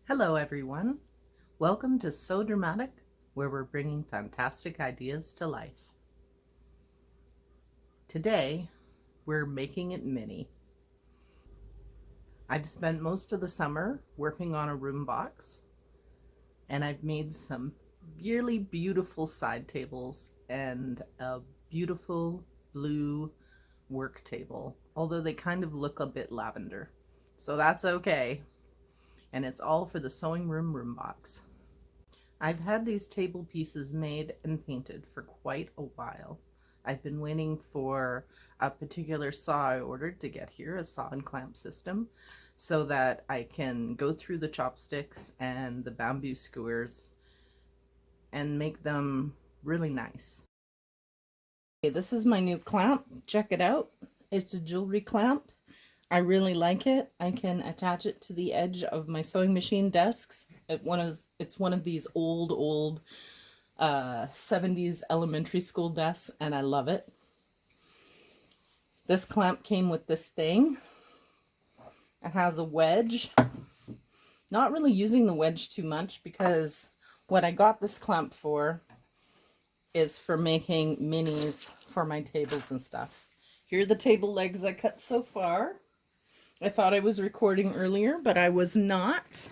Hello everyone. Welcome to So Dramatic, where we're bringing fantastic ideas to life. Today, we're making it mini. I've spent most of the summer working on a room box, and I've made some really beautiful side tables and a beautiful blue work table, although they kind of look a bit lavender. So that's okay. And it's all for the sewing room box. I've had these table pieces made and painted for quite a while. I've been waiting for a particular saw I ordered to get here, a saw and clamp system, so that I can go through the chopsticks and the bamboo skewers and make them really nice. Okay, this is my new clamp. Check it out. It's a jewelry clamp. I really like it. I can attach it to the edge of my sewing machine desks. It's one of these old 70s elementary school desks, and I love it. This clamp came with this thing. It has a wedge. Not really using the wedge too much because what I got this clamp for is for making minis for my tables and stuff. Here are the table legs I cut so far. I thought I was recording earlier, but I was not.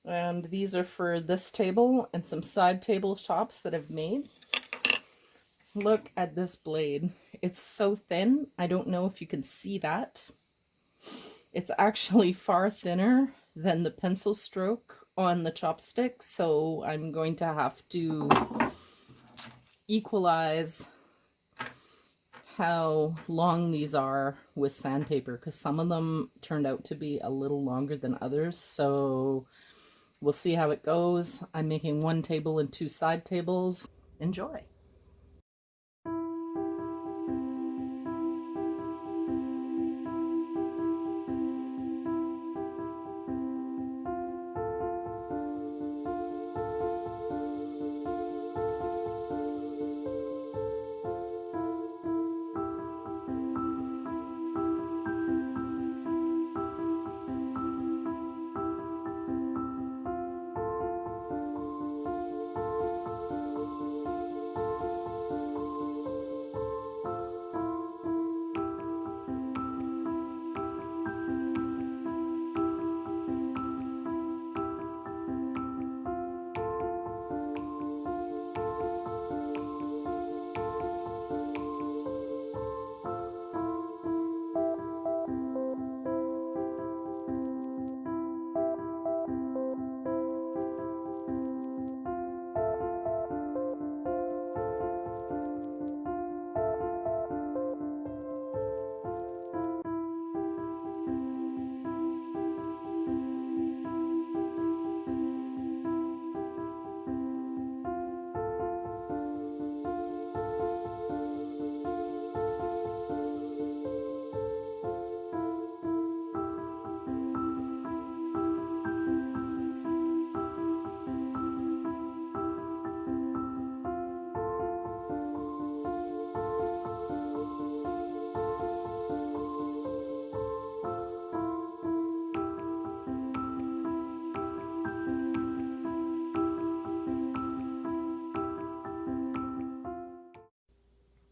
And these are for this table and some side table tops that I've made. Look at this blade. It's so thin. I don't know if you can see that. It's actually far thinner than the pencil stroke on the chopstick, so I'm going to have to equalize how long these are with sandpaper, because some of them turned out to be a little longer than others, so we'll see how it goes. I'm making one table and two side tables. Enjoy.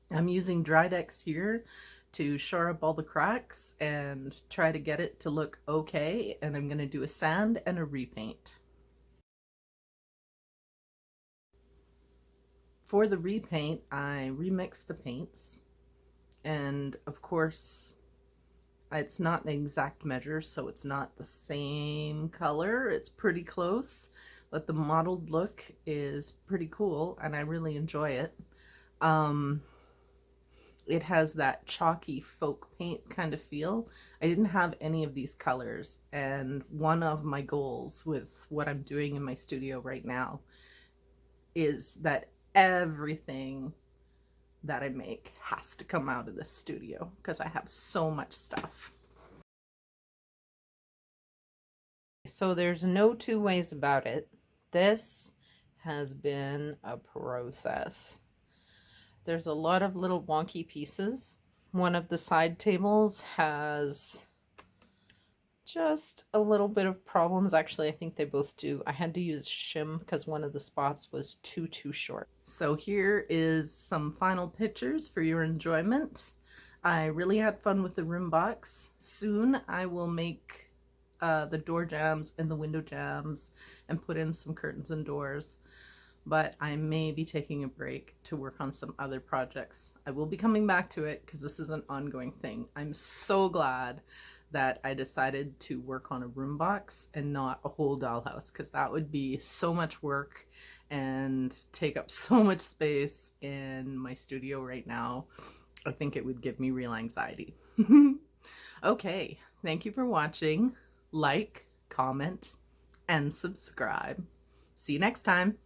I'm using Drydex here to shore up all the cracks and try to get it to look okay, and I'm going to do a sand and a repaint. For the repaint, I remix the paints, and of course it's not an exact measure, so it's not the same color. It's pretty close, but the mottled look is pretty cool and I really enjoy it. It has that chalky folk paint kind of feel. I didn't have any of these colors, and one of my goals with what I'm doing in my studio right now is that everything that I make has to come out of this studio because I have so much stuff. So there's no two ways about it. This has been a process. There's a lot of little wonky pieces. One of the side tables has just a little bit of problems. Actually, I think they both do. I had to use shim because one of the spots was too short. So here is some final pictures for your enjoyment. I really had fun with the room box. Soon I will make the door jambs and the window jambs and put in some curtains and doors. But I may be taking a break to work on some other projects. I will be coming back to it because this is an ongoing thing. I'm so glad that I decided to work on a room box and not a whole dollhouse, because that would be so much work and take up so much space in my studio right now. I think it would give me real anxiety. Okay, thank you for watching. Like, comment, and subscribe. See you next time.